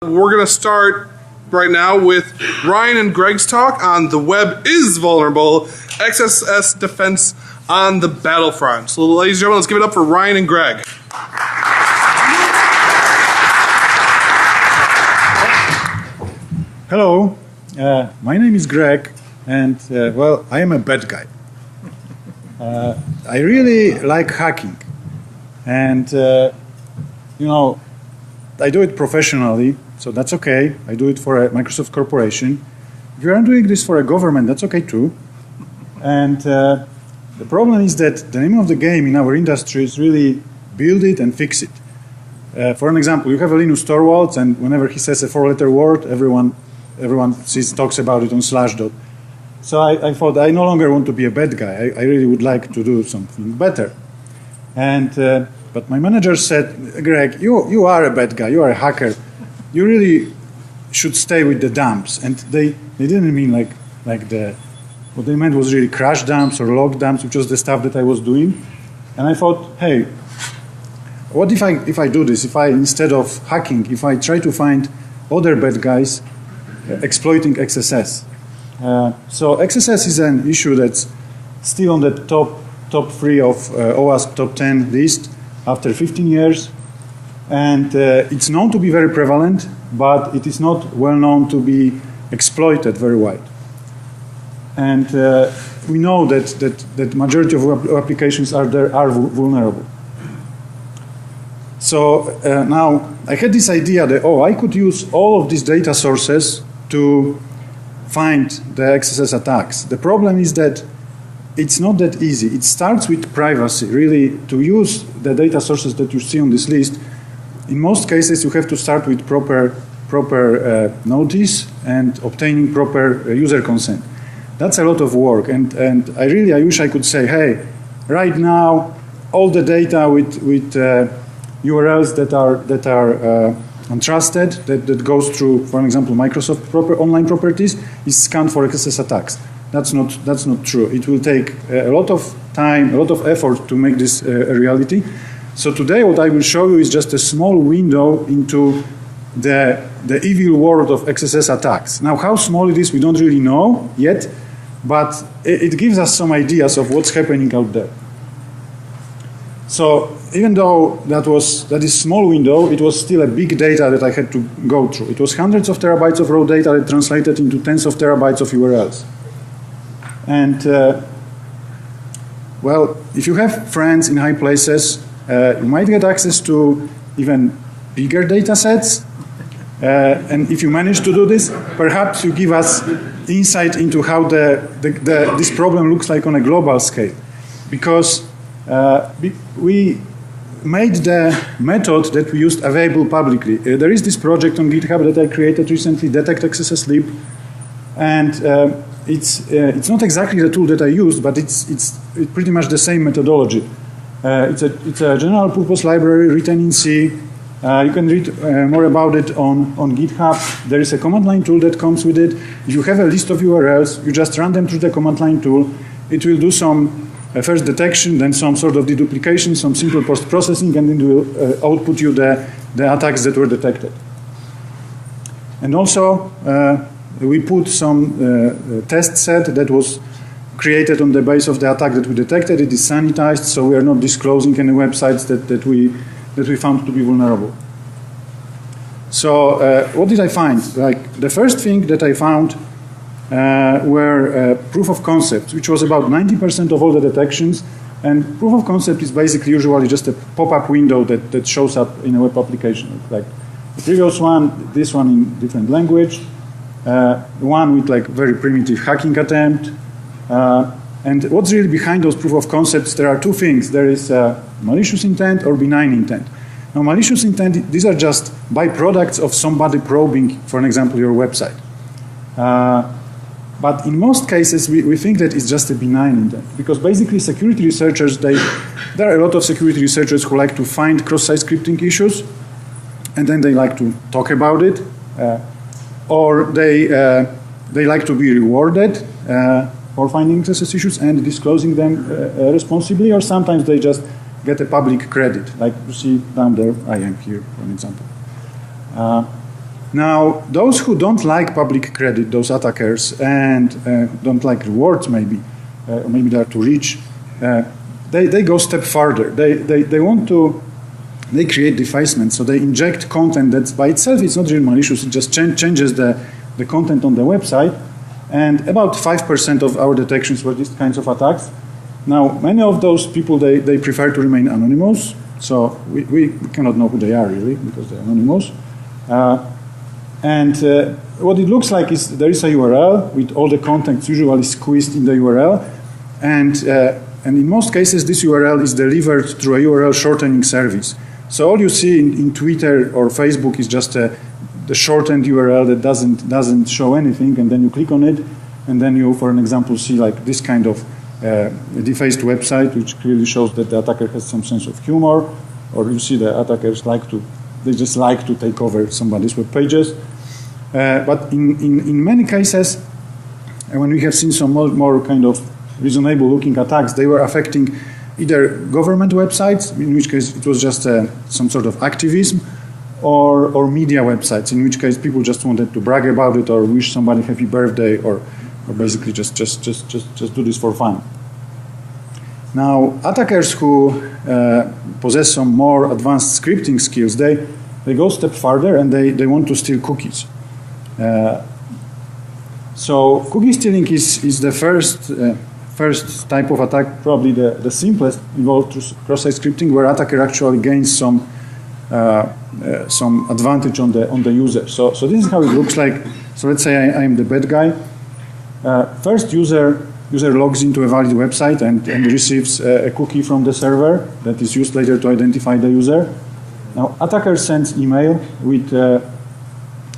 We're going to start right now with Ryan and Greg's talk on The Web is Vulnerable, XSS Defense on the Battlefront. So ladies and gentlemen, let's give it up for Ryan and Greg. Hello, my name is Greg, and well, I am a bad guy. I really like hacking, and you know, I do it professionally, so that's okay. I do it for a Microsoft corporation. If you are doing this for a government, that's okay too. And the problem is that the name of the game in our industry is really build it and fix it. For an example, you have a Linus Torvalds, and whenever he says a four-letter word, everyone talks about it on Slashdot. So I thought I no longer want to be a bad guy. I really would like to do something better. And but my manager said, Greg, you are a bad guy. You are a hacker. You really should stay with the dumps. And they didn't mean like what they meant was really crash dumps or log dumps, which was the stuff that I was doing. And I thought, hey, what if I do this? If I, instead of hacking, if I try to find other bad guys exploiting XSS. So XSS is an issue that's still on the top 3 of OWASP top 10 list after 15 years. And it's known to be very prevalent, but it is not well known to be exploited very wide. And we know that majority of applications are vulnerable. So now I had this idea that, I could use all of these data sources to find the XSS attacks. The problem is that it's not that easy. It starts with privacy, really. To use the data sources that you see on this list, in most cases you have to start with proper notice and obtaining proper user consent. That's a lot of work, and I wish I could say, hey, right now all the data with URLs that are untrusted, that goes through, for example, Microsoft online properties, is scanned for XSS attacks. That's not true. It will take a lot of time, a lot of effort to make this a reality. So today what I will show you is just a small window into the evil world of XSS attacks. Now how small it is we don't really know yet, but it gives us some ideas of what's happening out there. So even though that is small window, it was still a big data that I had to go through. It was hundreds of terabytes of raw data that translated into tens of terabytes of URLs. And well, if you have friends in high places, you might get access to even bigger data sets. And if you manage to do this, perhaps you give us insight into how this problem looks like on a global scale. Because we made the method that we used available publicly. There is this project on GitHub that I created recently, Detect XSS Lib, and it's not exactly the tool that I used, but it's pretty much the same methodology. It's a general purpose library written in C. You can read more about it on GitHub. There is a command line tool that comes with it. If you have a list of URLs, you just run them through the command line tool. It will do some first detection, then some sort of deduplication, some simple post-processing, and then it will output you the attacks that were detected. And also, we put some test set that was created on the base of the attack that we detected. It is sanitized, so we are not disclosing any websites that we found to be vulnerable. So what did I find? Like, the first thing that I found were proof of concepts, which was about 90% of all the detections. And proof of concept is basically usually just a pop-up window that shows up in a web application. Like the previous one, this one in different language, one with like very primitive hacking attempt. And what's really behind those proof of concepts? There are two things. There is malicious intent or benign intent. Now, malicious intent, these are just byproducts of somebody probing, for an example, your website. But in most cases, we think that it's just a benign intent, because basically security researchers, there are a lot of security researchers who like to find cross-site scripting issues, and then they like to talk about it, or they like to be rewarded for finding XSS issues and disclosing them responsibly, or sometimes they just get a public credit, like you see down there. I am here, for an example. Now, those who don't like public credit, those attackers, and don't like rewards maybe, or maybe they are too rich, they go a step further. They want to, they create defacement, so they inject content that's by itself, it's not really malicious, it just changes the content on the website, and about 5% of our detections were these kinds of attacks. Now, many of those people, they prefer to remain anonymous, so we cannot know who they are really, because they're anonymous. What it looks like is there is a URL with all the contents usually squeezed in the URL, and in most cases this URL is delivered through a URL shortening service. So all you see in Twitter or Facebook is just the shortened URL that doesn't show anything, and then you click on it, and then you, for an example, see like this kind of defaced website, which clearly shows that the attacker has some sense of humor, or you see the attackers they just like to take over somebody's web pages. But in many cases, when we have seen some more kind of reasonable looking attacks, they were affecting either government websites, in which case it was just some sort of activism, or media websites, in which case people just wanted to brag about it or wish somebody happy birthday, or basically just do this for fun. Now, attackers who possess some more advanced scripting skills, they go a step further and they want to steal cookies. So cookie stealing is the first type of attack, probably the simplest, involved cross-site scripting, where attacker actually gains some advantage on the user. So this is how it looks like. So let's say I am the bad guy. First, user logs into a valid website and receives a cookie from the server that is used later to identify the user. Now, attacker sends email with a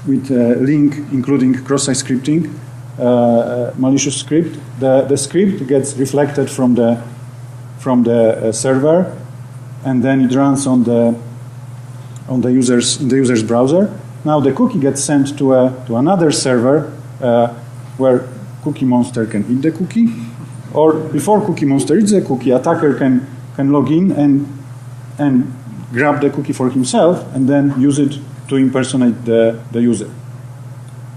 link including cross-site scripting, malicious script. The script gets reflected from the server, and then it runs on the user's browser. Now the cookie gets sent to another server where Cookie Monster can eat the cookie, or before Cookie Monster eats the cookie, attacker can log in and grab the cookie for himself and then use it to impersonate the user.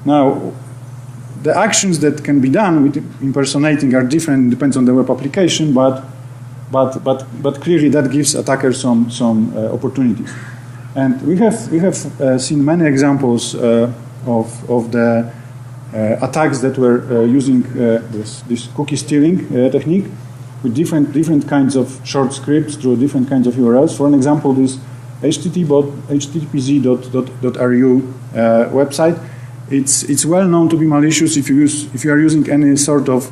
Now, the actions that can be done with impersonating are different, depends on the web application, but clearly that gives attackers some opportunities. And we have seen many examples of the attacks that were using this cookie stealing technique with different kinds of short scripts through different kinds of URLs. For an example, this httpz.ru website, it's well known to be malicious if you are using any sort of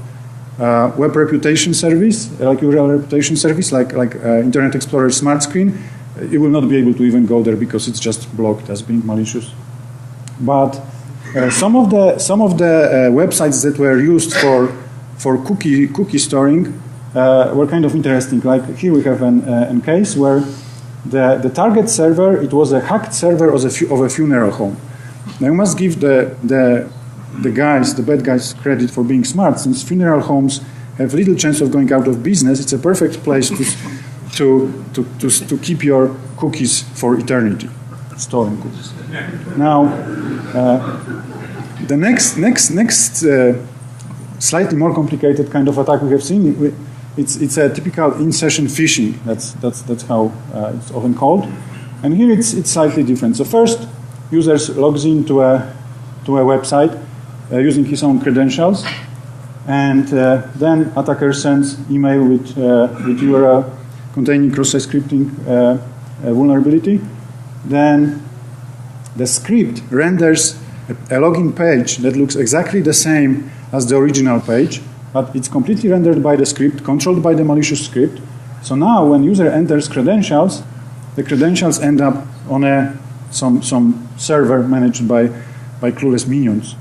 web reputation service, like URL reputation service, like Internet Explorer Smart Screen. You will not be able to even go there because it's just blocked as being malicious. But some of the websites that were used for cookie storing were kind of interesting. Like here we have an case where the target server, it was a hacked server of a funeral home. Now you must give the bad guys credit for being smart, since funeral homes have little chance of going out of business. It's a perfect place to keep your cookies for eternity, stolen cookies. Now, the next slightly more complicated kind of attack we have seen, it's a typical in-session phishing. That's how it's often called. And here it's slightly different. So first, users logs into a website using his own credentials, and then attacker sends email with URL containing cross-site scripting vulnerability. Then the script renders a login page that looks exactly the same as the original page, but it's completely rendered by the script, controlled by the malicious script. So now when user enters credentials, the credentials end up on some server managed by clueless minions.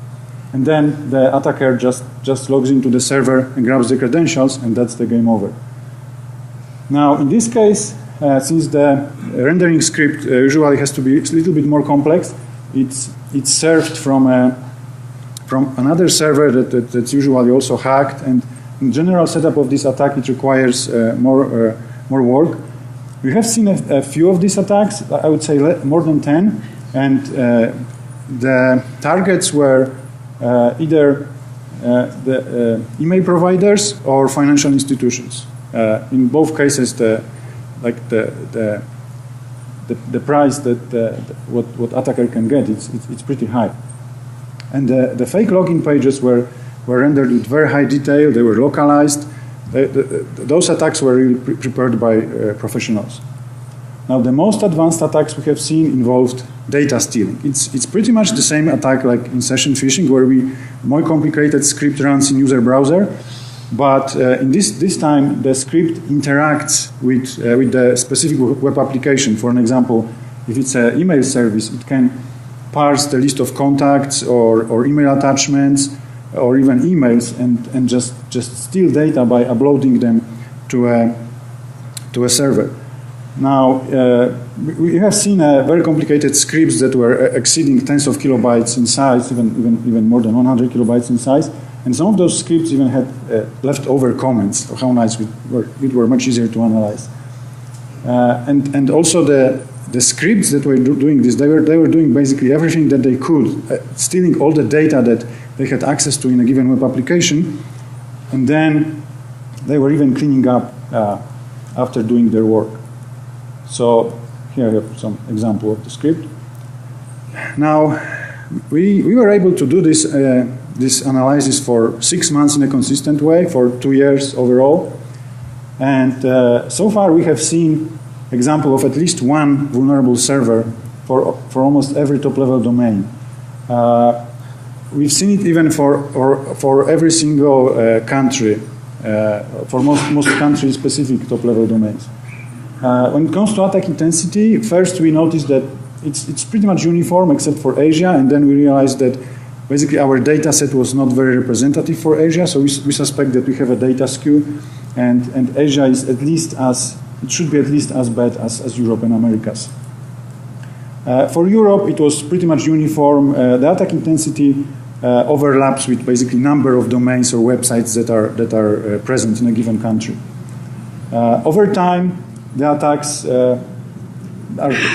And then the attacker just logs into the server and grabs the credentials, and that's the game over. Now, in this case, since the rendering script usually has to be a little bit more complex, it's served from another server that's usually also hacked, and in general setup of this attack, it requires more work. We have seen a few of these attacks, I would say more than 10, and the targets were either the email providers or financial institutions. In both cases, the price that what attacker can get, it's pretty high. And the fake login pages were rendered with very high detail. They were localized. Those attacks were really prepared by professionals. Now, the most advanced attacks we have seen involved data stealing. It's pretty much the same attack like in session phishing, where more complicated script runs in user browser. But in this time, the script interacts with the specific web application. For an example, if it's an email service, it can parse the list of contacts or email attachments or even emails and just steal data by uploading them to a server. Now, we have seen very complicated scripts that were exceeding tens of kilobytes in size, even more than 100 kilobytes in size. And some of those scripts even had leftover comments of how nice it were much easier to analyze. And also the scripts that were doing this, they were doing basically everything that they could, stealing all the data that they had access to in a given web application, and then they were even cleaning up after doing their work. So here I have some example of the script. Now, we were able to do this analysis for 6 months in a consistent way, for 2 years overall. And so far we have seen example of at least one vulnerable server for almost every top-level domain. We've seen it even for every single country, for most country-specific top-level domains. When it comes to attack intensity, first we noticed that it's pretty much uniform except for Asia, and then we realized that basically our data set was not very representative for Asia, so we suspect that we have a data skew, and Asia is it should be at least as bad as Europe and Americas. For Europe, it was pretty much uniform. The attack intensity overlaps with basically number of domains or websites that are present in a given country. Over time, the attacks are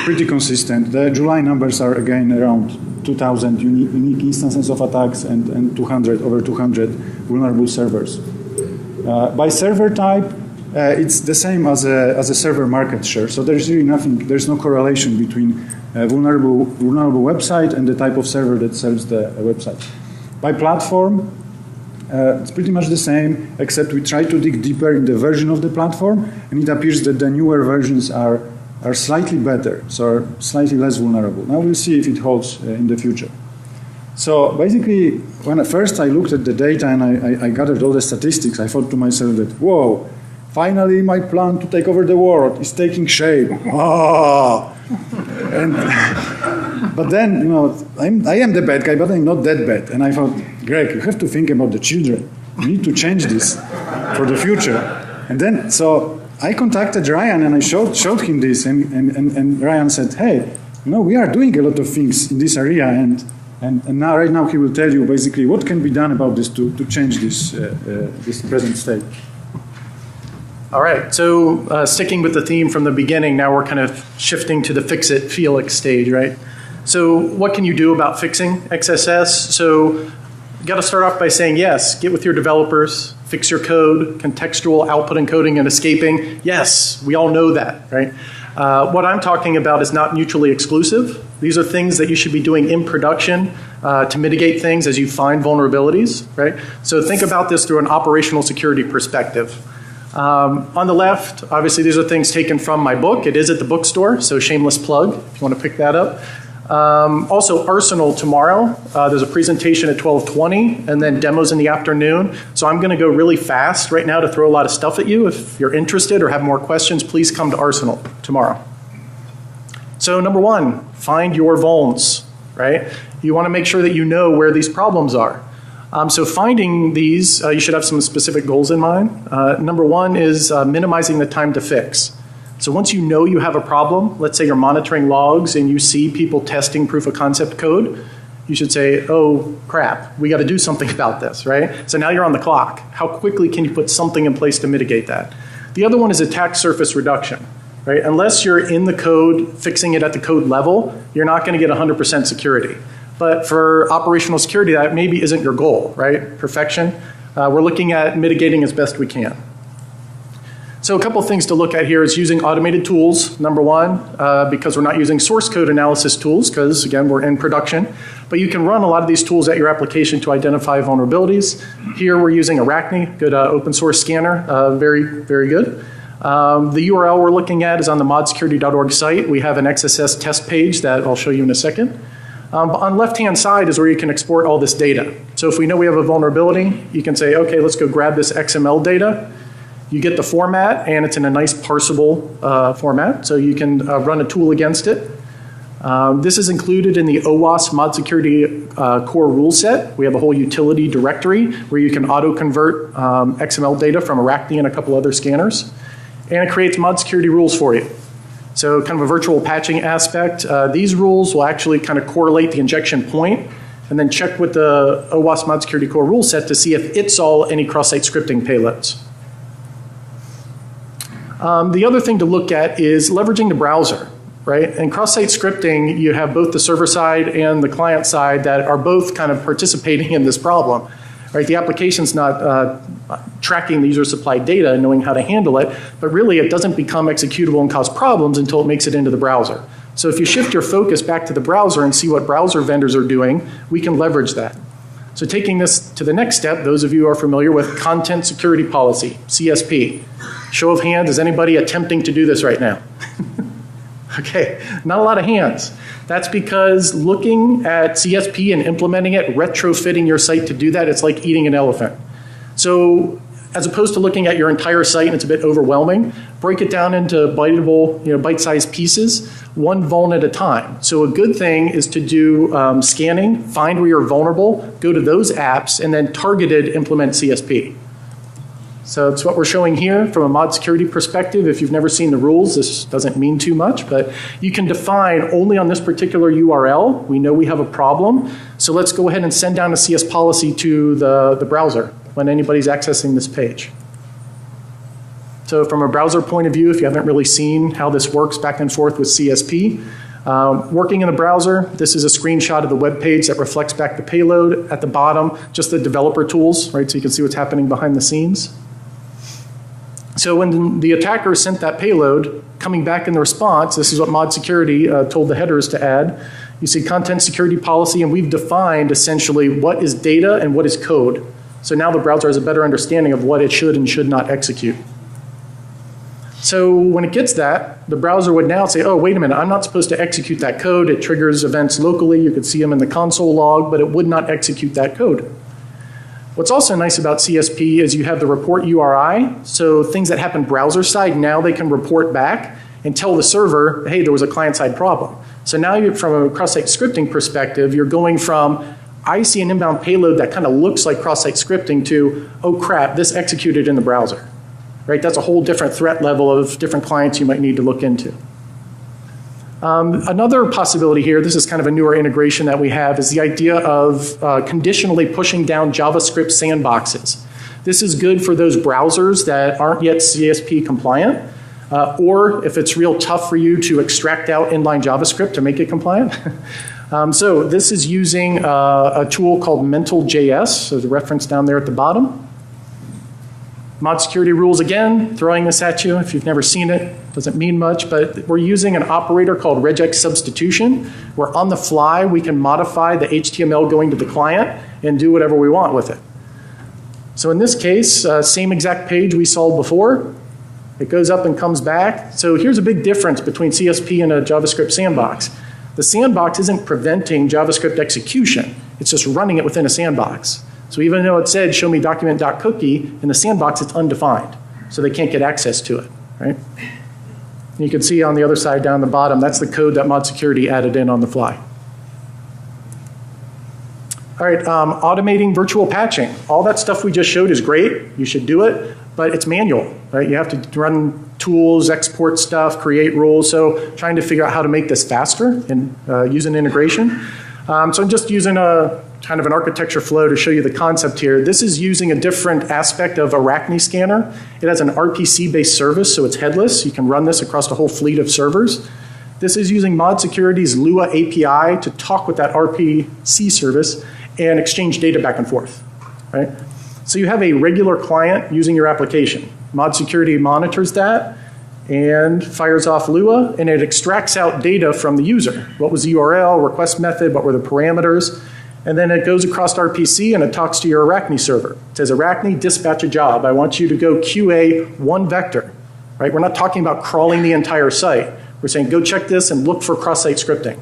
pretty consistent. The July numbers are again around 2,000 unique instances of attacks and over 200 vulnerable servers. By server type, it's the same as a server market share. So there's really nothing. There's no correlation between a vulnerable website and the type of server that serves the website. By platform, it's pretty much the same, except we try to dig deeper in the version of the platform, and it appears that the newer versions are slightly better, so are slightly less vulnerable. Now we'll see if it holds in the future. So basically, when at first I looked at the data and I gathered all the statistics, I thought to myself that, whoa, finally my plan to take over the world is taking shape. Oh! But then, I am the bad guy, but I'm not that bad. And I thought, Greg, you have to think about the children. You need to change this for the future. And then, so I contacted Ryan and I showed him this, and Ryan said, hey, we are doing a lot of things in this area, and now right now he will tell you basically what can be done about this to change this present state. All right, so sticking with the theme from the beginning, now we're kind of shifting to the fix-it Felix stage, right? So what can you do about fixing XSS? So you got to start off by saying, yes, get with your developers, fix your code, contextual output encoding and escaping. Yes, we all know that, right? What I'm talking about is not mutually exclusive. These are things that you should be doing in production to mitigate things as you find vulnerabilities, right? So think about this through an operational security perspective. On the left, obviously these are things taken from my book. It is at the bookstore, so shameless plug if you want to pick that up. Also Arsenal tomorrow. There's a presentation at 12:20 and then demos in the afternoon. So I'm going to go really fast right now to throw a lot of stuff at you. If you're interested or have more questions, please come to Arsenal tomorrow. So number one, find your vulns, right? You want to make sure that you know where these problems are. So finding these, you should have some specific goals in mind. Number one is minimizing the time to fix. So once you know you have a problem, let's say you're monitoring logs and you see people testing proof of concept code, you should say, oh crap, we got to do something about this, right? So now you're on the clock. How quickly can you put something in place to mitigate that? The other one is attack surface reduction, right? Unless you're in the code, fixing it at the code level, you're not going to get 100% security. But for operational security, that maybe isn't your goal, right? Perfection. We're looking at mitigating as best we can. So a couple things to look at here is using automated tools, number one, because we're not using source code analysis tools, because again, we're in production. But you can run a lot of these tools at your application to identify vulnerabilities. Here we're using Arachne, good open source scanner, very, very good. The URL we're looking at is on the modsecurity.org site. We have an XSS test page that I'll show you in a second. But on the left-hand side is where you can export all this data. So if we know we have a vulnerability, you can say, okay, let's go grab this XML data. You get the format, and it's in a nice parsable format, so you can run a tool against it. This is included in the OWASP Mod Security core rule set. We have a whole utility directory where you can auto-convert XML data from Arachne and a couple other scanners. And it creates mod security rules for you. So kind of a virtual patching aspect. These rules will actually kind of correlate the injection point and then check with the OWASP Mod Security core rule set to see if it saw any cross-site scripting payloads. The other thing to look at is leveraging the browser, right? In cross-site scripting, you have both the server side and the client side that are both kind of participating in this problem, right? The application's not tracking the user-supplied data and knowing how to handle it, but really it doesn't become executable and cause problems until it makes it into the browser. So if you shift your focus back to the browser and see what browser vendors are doing, we can leverage that. So taking this to the next step, those of you who are familiar with Content Security Policy, CSP. Show of hands, is anybody attempting to do this right now? Okay, not a lot of hands. That's because looking at CSP and implementing it, retrofitting your site to do that, it's like eating an elephant. So as opposed to looking at your entire site and it's a bit overwhelming, break it down into biteable, bite-sized pieces, one vuln at a time. So a good thing is to do scanning, find where you're vulnerable, go to those apps, and then targeted implement CSP. So it's what we're showing here from a mod security perspective. If you've never seen the rules, this doesn't mean too much, but you can define only on this particular URL. We know we have a problem, so let's go ahead and send down a CS policy to the browser when anybody's accessing this page. So from a browser point of view, if you haven't really seen how this works back and forth with CSP, working in the browser, this is a screenshot of the web page that reflects back the payload. At the bottom, just the developer tools, right? So you can see what's happening behind the scenes. So when the attacker sent that payload, coming back in the response, this is what mod security told the headers to add. You see content security policy, and we've defined essentially what is data and what is code. So now the browser has a better understanding of what it should and should not execute. So when it gets that, the browser would now say, oh, wait a minute, I'm not supposed to execute that code. It triggers events locally. You could see them in the console log, but it would not execute that code. What's also nice about CSP is you have the report URI, so things that happen browser side, now they can report back and tell the server, hey, there was a client-side problem. So now you're, from a cross-site scripting perspective, you're going from, I see an inbound payload that kind of looks like cross-site scripting to, oh crap, this executed in the browser. Right? That's a whole different threat level of different clients you might need to look into. Another possibility here, this is kind of a newer integration that we have, is the idea of conditionally pushing down JavaScript sandboxes. This is good for those browsers that aren't yet CSP compliant, or if it's real tough for you to extract out inline JavaScript to make it compliant. So this is using a tool called Mental.js, so the reference down there at the bottom. Mod security rules again, throwing this at you. If you've never seen it, doesn't mean much, but we're using an operator called regex substitution, where on the fly we can modify the HTML going to the client and do whatever we want with it. So in this case, same exact page we saw before. It goes up and comes back. So here's a big difference between CSP and a JavaScript sandbox. The sandbox isn't preventing JavaScript execution. It's just running it within a sandbox. So even though it said show me document.cookie, in the sandbox it's undefined. So they can't get access to it, right? And you can see on the other side down the bottom, that's the code that mod security added in on the fly. All right, automating virtual patching. All that stuff we just showed is great. You should do it, but it's manual, right? You have to run tools, export stuff, create rules. So trying to figure out how to make this faster and use an integration. So I'm just using a kind of an architecture flow to show you the concept here. This is using a different aspect of Arachne scanner. It has an RPC-based service, so it's headless. You can run this across a whole fleet of servers. This is using Mod Security's Lua API to talk with that RPC service and exchange data back and forth, right? So you have a regular client using your application. Mod Security monitors that and fires off Lua, and it extracts out data from the user. What was the URL, request method, what were the parameters, and then it goes across RPC and it talks to your Arachne server. It says, Arachne, dispatch a job. I want you to go QA one vector, right? We're not talking about crawling the entire site. We're saying, go check this and look for cross-site scripting.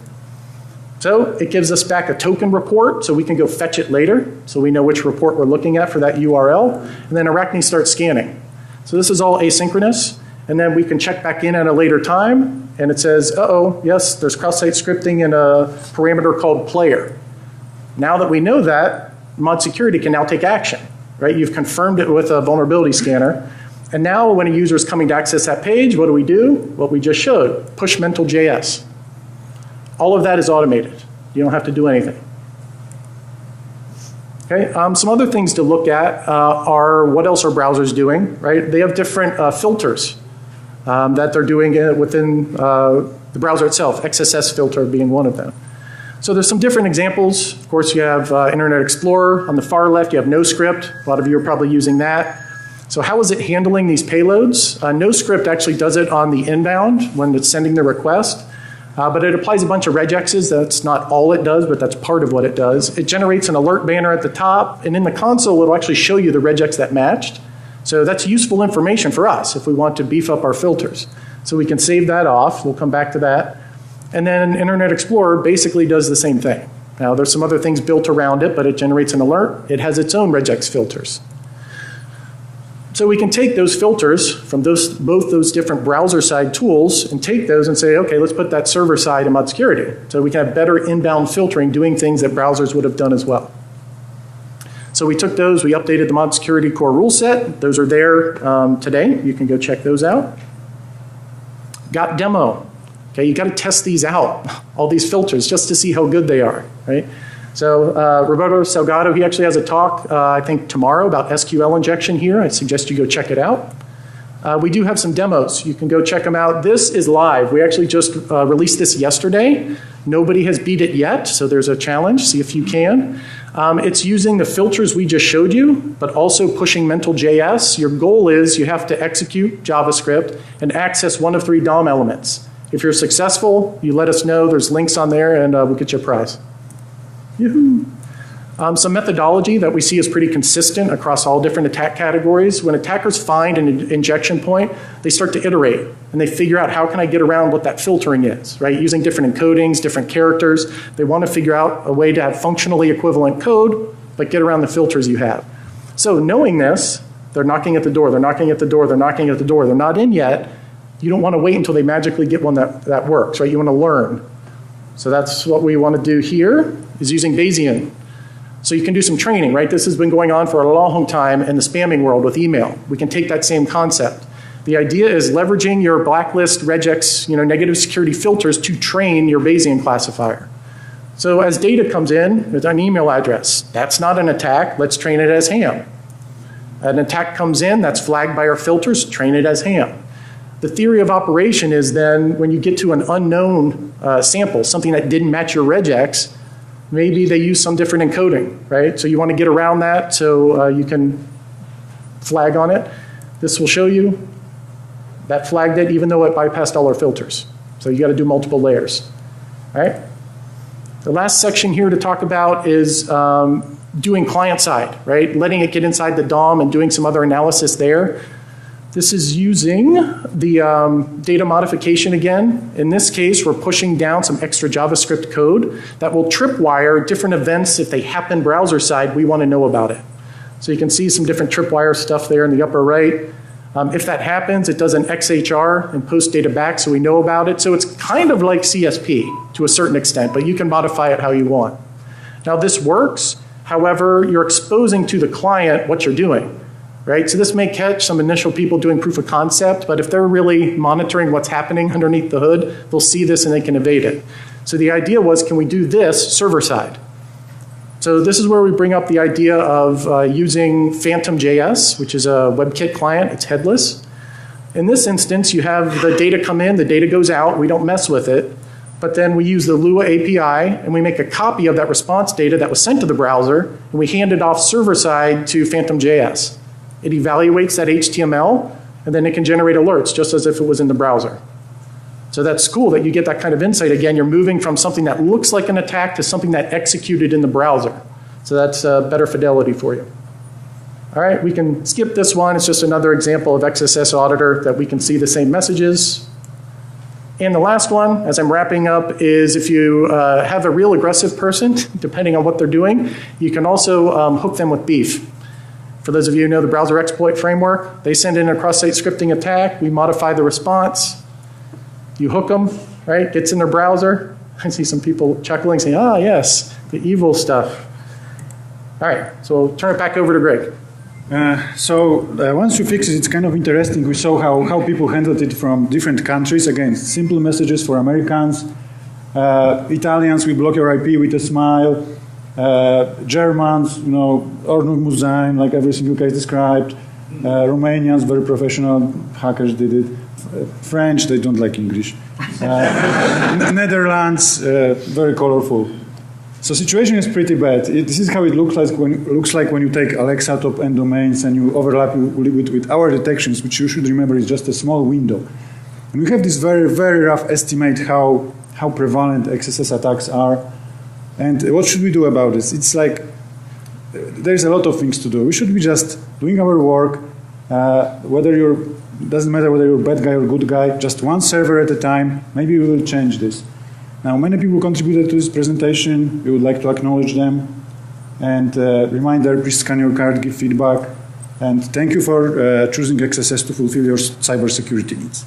So it gives us back a token report so we can go fetch it later so we know which report we're looking at for that URL. And then Arachne starts scanning. So this is all asynchronous. And then we can check back in at a later time. And it says, uh-oh, yes, there's cross-site scripting in a parameter called player. Now that we know that, Mod Security can now take action, right? You've confirmed it with a vulnerability scanner. And now when a user is coming to access that page, what do? What we just showed, push mental.js. All of that is automated. You don't have to do anything. Okay, some other things to look at are what else are browsers doing, right? They have different filters that they're doing within the browser itself, XSS filter being one of them. So there's some different examples. Of course, you have Internet Explorer. On the far left, you have NoScript. A lot of you are probably using that. So how is it handling these payloads? NoScript actually does it on the inbound when it's sending the request. But it applies a bunch of regexes. That's not all it does, but that's part of what it does. It generates an alert banner at the top, and in the console, it'll actually show you the regex that matched. So that's useful information for us if we want to beef up our filters. So we can save that off. We'll come back to that. And then Internet Explorer basically does the same thing. Now, there's some other things built around it, but it generates an alert. It has its own regex filters. So we can take those filters from both those different browser-side tools and take those and say, okay, let's put that server-side in Mod Security. So we can have better inbound filtering, doing things that browsers would have done as well. So we took those, we updated the Mod Security core rule set. Those are there today. You can go check those out. Got demo. Okay, you got to test these out, all these filters, just to see how good they are, right? So Roberto Salgado, he actually has a talk, I think tomorrow, about SQL injection here. I suggest you go check it out. We do have some demos. You can go check them out. This is live. We actually just released this yesterday. Nobody has beat it yet, so there's a challenge. See if you can. It's using the filters we just showed you, but also pushing mental.js. Your goal is you have to execute JavaScript and access one of 3 DOM elements. If you're successful, you let us know. There's links on there, and we'll get you a prize. Yoo-hoo. Some methodology that we see is pretty consistent across all different attack categories. When attackers find an injection point, they start to iterate, and they figure out how can I get around what that filtering is, right? Using different encodings, different characters. They want to figure out a way to have functionally equivalent code, but get around the filters you have. So knowing this, they're knocking at the door, they're knocking at the door, they're knocking at the door, they're not in yet. You don't want to wait until they magically get one that works, right? You want to learn. So that's what we want to do here, is using Bayesian. So you can do some training, right? This has been going on for a long time in the spamming world with email. We can take that same concept. The idea is leveraging your blacklist, regex, negative security filters to train your Bayesian classifier. So as data comes in, there's an email address. That's not an attack. Let's train it as ham. An attack comes in, that's flagged by our filters, train it as ham. The theory of operation is then when you get to an unknown sample, something that didn't match your regex, maybe they use some different encoding, right? So you want to get around that so you can flag on it. This will show you that flagged it even though it bypassed all our filters. So you got to do multiple layers, all right? The last section here to talk about is doing client side, right? Letting it get inside the DOM and doing some other analysis there. This is using the data modification again. In this case, we're pushing down some extra JavaScript code that will tripwire different events. If they happen browser side, we want to know about it. So you can see some different tripwire stuff there in the upper right. If that happens, it does an XHR and post data back so we know about it. So it's kind of like CSP to a certain extent, but you can modify it how you want. Now this works. However, you're exposing to the client what you're doing. Right? So this may catch some initial people doing proof of concept, but if they're really monitoring what's happening underneath the hood, they'll see this and they can evade it. So the idea was, can we do this server side? So this is where we bring up the idea of using Phantom.js, which is a WebKit client. It's headless. In this instance, you have the data come in, the data goes out, we don't mess with it, but then we use the Lua API and we make a copy of that response data that was sent to the browser and we hand it off server side to Phantom.js. It evaluates that HTML and then it can generate alerts just as if it was in the browser. So that's cool that you get that kind of insight. Again, you're moving from something that looks like an attack to something that executed in the browser. So that's better fidelity for you. All right, we can skip this one. It's just another example of XSS Auditor that we can see the same messages. And the last one, as I'm wrapping up, is if you have a real aggressive person, depending on what they're doing, you can also hook them with beef. For those of you who know the browser exploit framework, they send in a cross-site scripting attack, we modify the response, you hook them, right, gets in their browser. I see some people chuckling, saying, ah, yes, the evil stuff. All right, so I'll turn it back over to Greg. Once you fix it, it's kind of interesting. We saw how people handled it from different countries. Again, simple messages for Americans. Italians, we block your IP with a smile. Germans, you know, Ordnung muss sein, like everything you guys described. Romanians, very professional hackers did it. French, they don't like English. Netherlands, very colorful. So situation is pretty bad. This is how it looks like when you take Alexa top-end domains and you overlap with our detections, which you should remember is just a small window. And we have this very, very rough estimate how prevalent XSS attacks are. And what should we do about this? It's like there's a lot of things to do. We should be just doing our work, doesn't matter whether you're a bad guy or a good guy, just one server at a time. Maybe we will change this. Now, many people contributed to this presentation. We would like to acknowledge them. And reminder, please scan your card, give feedback. And thank you for choosing XSS to fulfill your cybersecurity needs.